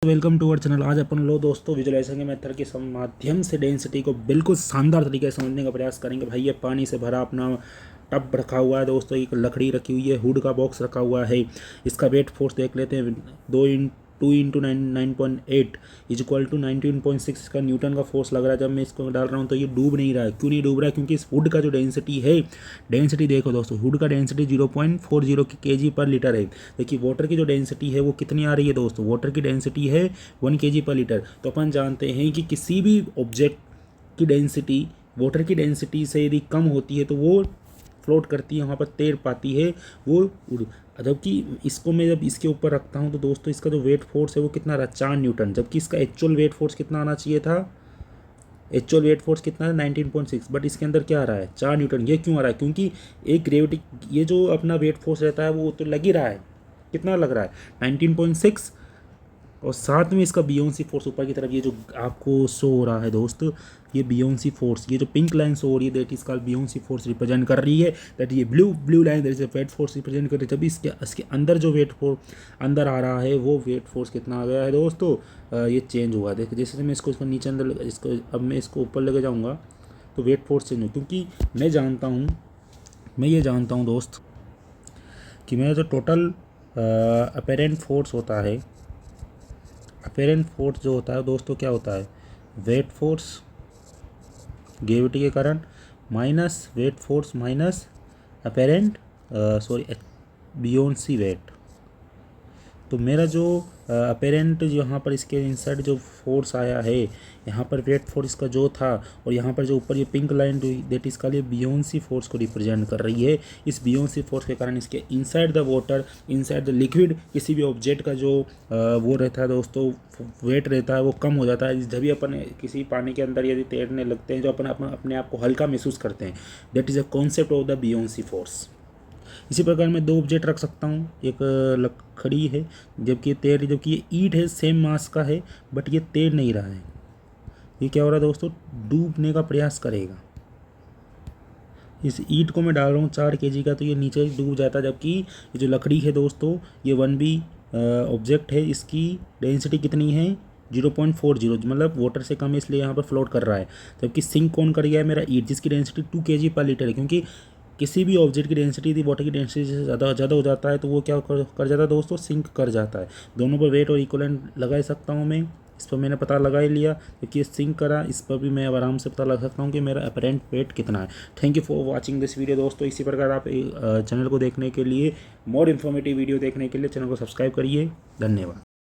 Welcome to our channel. आज अपन लोग दोस्तों विजुअलाइजेशन के मेथड के माध्यम से डेंसिटी को बिल्कुल शानदार तरीके से समझने का प्रयास करेंगे। भाई ये पानी से भरा अपना टब रखा हुआ है दोस्तों, एक लकड़ी रखी हुई है, हुड का बॉक्स रखा हुआ है। इसका वेट फोर्स देख लेते हैं। 2 × 9.8 इज इक्वल टू 19.6 इसका न्यूटन का फोर्स लग रहा है। जब मैं इसको डाल रहा हूँ तो ये डूब नहीं रहा है। क्यों नहीं डूब रहा है? क्योंकि इस हुड का जो डेंसिटी है, डेंसिटी देखो दोस्तों, हुड का डेंसिटी 0.40 kg/लीटर है। देखिए वाटर की जो डेंसिटी है वो कितनी आ रही है दोस्तों, वाटर की डेंसिटी है 1 kg/लीटर। तो अपन जानते हैं कि किसी भी ऑब्जेक्ट की डेंसिटी वाटर की डेंसिटी से यदि कम होती है तो वो फ्लोट करती है, वहाँ पर तैर पाती है, वो जबकि इसको मैं जब इसके ऊपर रखता हूँ तो दोस्तों इसका जो वेट फोर्स है वो कितना रहा, 4 न्यूटन। जबकि इसका एक्चुअल वेट फोर्स कितना आना चाहिए था, एक्चुअल वेट फोर्स कितना है 19.6, बट इसके अंदर क्या आ रहा है 4 न्यूटन। ये क्यों आ रहा है? क्योंकि एक ग्रेविटी, ये जो अपना वेट फोर्स रहता है वो तो लग ही रहा है। कितना लग रहा है 19.6, और साथ में इसका बियोंसी फोर्स ऊपर की तरफ ये जो आपको शो हो रहा है दोस्त, ये बियोंसी फोर्स, ये जो पिंक लाइन शो हो रही है that is called buoyancy force represent कर रही है। दैट ये blue line that is weight force represent कर रही है। जब इसके अंदर जो वेट फोर्स अंदर आ रहा है वो वेट फोर्स कितना आ गया है दोस्तों, ये चेंज हुआ। देखिए जैसे मैं इसको नीचे अंदर इसको अब मैं इसको ऊपर लेके जाऊँगा तो वेट फोर्स चेंज हो, क्योंकि मैं ये जानता हूँ दोस्त कि मेरा जो टोटल अपेरेंट फोर्स होता है, अपेरेंट फोर्स जो होता है दोस्तों क्या होता है, वेट फोर्स ग्रेविटी के कारण minus weight force minus apparent buoyancy weight. तो मेरा जो अपेरेंट यहाँ पर इसके इनसाइड जो फोर्स आया है, यहाँ पर वेट फोर्स इसका जो था, और यहाँ पर जो ऊपर ये पिंक लाइन दैट इसका लिए बियोंसी फोर्स को रिप्रेजेंट कर रही है। इस बियोंसी फोर्स के कारण इसके inside the water, inside the liquid, किसी भी ऑब्जेक्ट का जो वो रहता है दोस्तों, वेट रहता है वो कम हो जाता है। जब भी अपन किसी पानी के अंदर यदि तैरने लगते हैं जो अपन अपने आप को हल्का महसूस करते हैं, that is a concept of the buoyancy force. इसी प्रकार मैं 2 ऑब्जेक्ट रख सकता हूँ, एक लकड़ी है जबकि ये ईंट है, सेम मास का है, बट ये तैर नहीं रहा है। ये क्या हो रहा है दोस्तों, डूबने का प्रयास करेगा। इस ईंट को मैं डाल रहा हूँ 4 kg का, तो ये नीचे डूब जाता है। जबकि ये जो लकड़ी है दोस्तों, ये 1B ऑब्जेक्ट है, इसकी डेंसिटी कितनी है 0.40, मतलब वाटर से कम है, इसलिए यहाँ पर फ्लोट कर रहा है। जबकि सिंक कौन कर गया है, मेरा ईंट, जिसकी डेंसिटी 2 kg/लीटर है। क्योंकि किसी भी ऑब्जेक्ट की डेंसिटी यदि वाटर की डेंसिटी से ज़्यादा हो जाता है तो वो क्या कर जाता है दोस्तों, सिंक कर जाता है। दोनों पर वेट और इक्वलेंट लगा ही सकता हूँ मैं। इस पर मैंने पता लगा ही लिया क्योंकि ये सिंक करा, इस पर भी मैं अब आराम से पता लगा सकता हूँ कि मेरा अपरेंट वेट कितना है। Thank you for watching this video दोस्तों। इसी प्रकार आप चैनल को देखने के लिए, मोर इन्फॉर्मेटिव वीडियो देखने के लिए चैनल को सब्सक्राइब करिए। धन्यवाद।